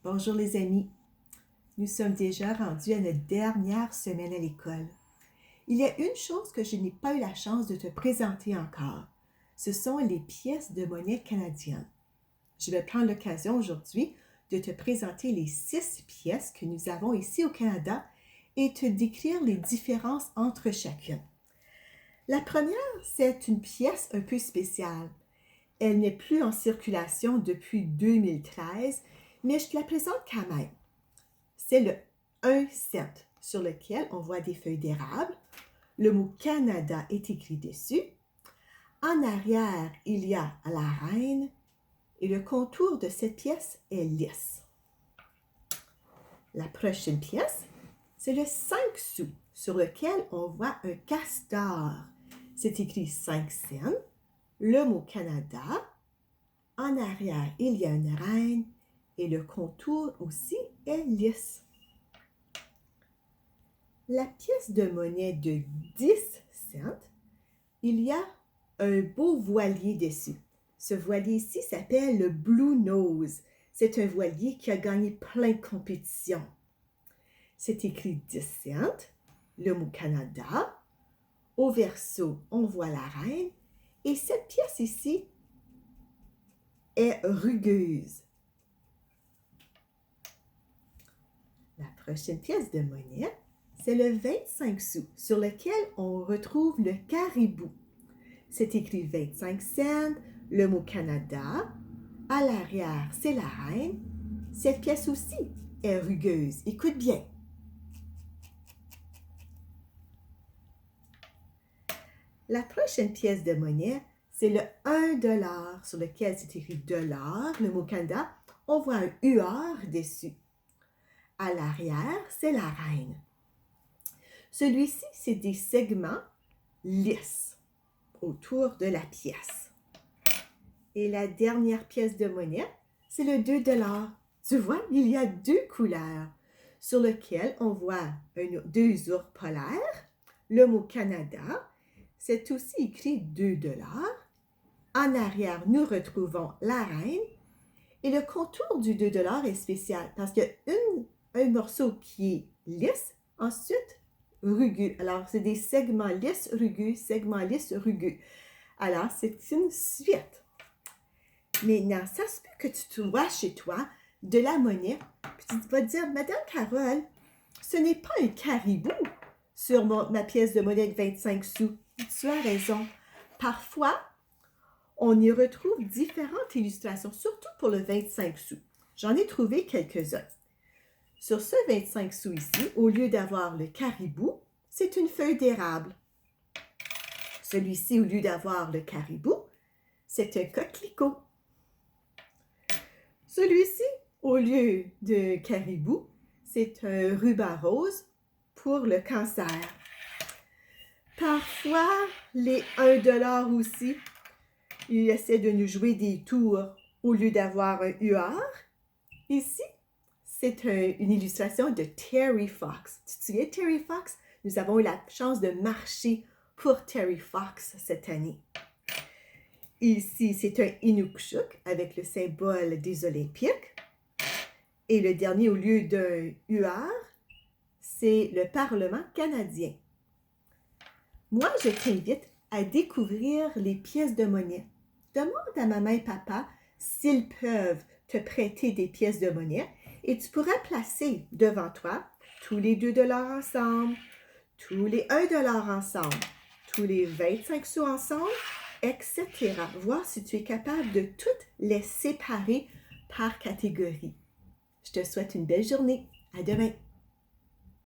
Bonjour les amis. Nous sommes déjà rendus à notre dernière semaine à l'école. Il y a une chose que je n'ai pas eu la chance de te présenter encore. Ce sont les pièces de monnaie canadiennes. Je vais prendre l'occasion aujourd'hui de te présenter les 6 pièces que nous avons ici au Canada et te décrire les différences entre chacune. La première, c'est une pièce un peu spéciale. Elle n'est plus en circulation depuis 2013, mais je te la présente quand même. C'est le 1 cent sur lequel on voit des feuilles d'érable. Le mot Canada est écrit dessus. En arrière, il y a la reine et le contour de cette pièce est lisse. La prochaine pièce, c'est le 5 sous sur lequel on voit un castor. C'est écrit 5 cents. Le mot Canada. En arrière, il y a une reine et le contour aussi est lisse. La pièce de monnaie de 10 cents, il y a un beau voilier dessus. Ce voilier ici s'appelle le Blue Nose. C'est un voilier qui a gagné plein de compétitions. C'est écrit 10 cents, le mot Canada. Au verso, on voit la reine. Et cette pièce ici est rugueuse. La prochaine pièce de monnaie, c'est le 25 sous sur lequel on retrouve le caribou. C'est écrit 25 cents, le mot Canada. À l'arrière, c'est la reine. Cette pièce aussi est rugueuse. Écoute bien. La prochaine pièce de monnaie, c'est le 1 dollar sur lequel c'est écrit dollar, le mot Canada. On voit un UR dessus. À l'arrière, c'est la reine. Celui-ci, c'est des segments lisses autour de la pièce. Et la dernière pièce de monnaie, c'est le 2 $. Tu vois, il y a 2 couleurs sur lesquelles on voit 2 ours polaires. Le mot Canada, c'est aussi écrit 2 $. En arrière, nous retrouvons la reine. Et le contour du 2 $ est spécial parce qu'il y a un morceau qui est lisse, ensuite rugueux. Alors, c'est des segments lisses, rugueux, segments lisses, rugueux. Alors, c'est une suite. Maintenant, ça se peut que tu trouves chez toi de la monnaie, puis tu vas te dire, Madame Carole, ce n'est pas un caribou sur ma pièce de monnaie de 25 sous. Tu as raison. Parfois, on y retrouve différentes illustrations, surtout pour le 25 sous. J'en ai trouvé quelques-uns. Sur ce 25 sous ici, au lieu d'avoir le caribou, c'est une feuille d'érable. Celui-ci, au lieu d'avoir le caribou, c'est un coquelicot. Celui-ci, au lieu de caribou, c'est un ruban rose pour le cancer. Parfois, les 1 $ aussi, ils essaient de nous jouer des tours au lieu d'avoir un UR. Ici, c'est une illustration de Terry Fox. Tu te souviens de Terry Fox? Nous avons eu la chance de marcher pour Terry Fox cette année. Ici, c'est un Inukshuk avec le symbole des Olympiques. Et le dernier, au lieu d'un UR, c'est le Parlement canadien. Moi, je t'invite à découvrir les pièces de monnaie. Demande à maman et papa s'ils peuvent te prêter des pièces de monnaie et tu pourras placer devant toi tous les 2 $ ensemble, tous les 1 $ ensemble, tous les 25 sous ensemble, etc. Voir si tu es capable de toutes les séparer par catégorie. Je te souhaite une belle journée. À demain.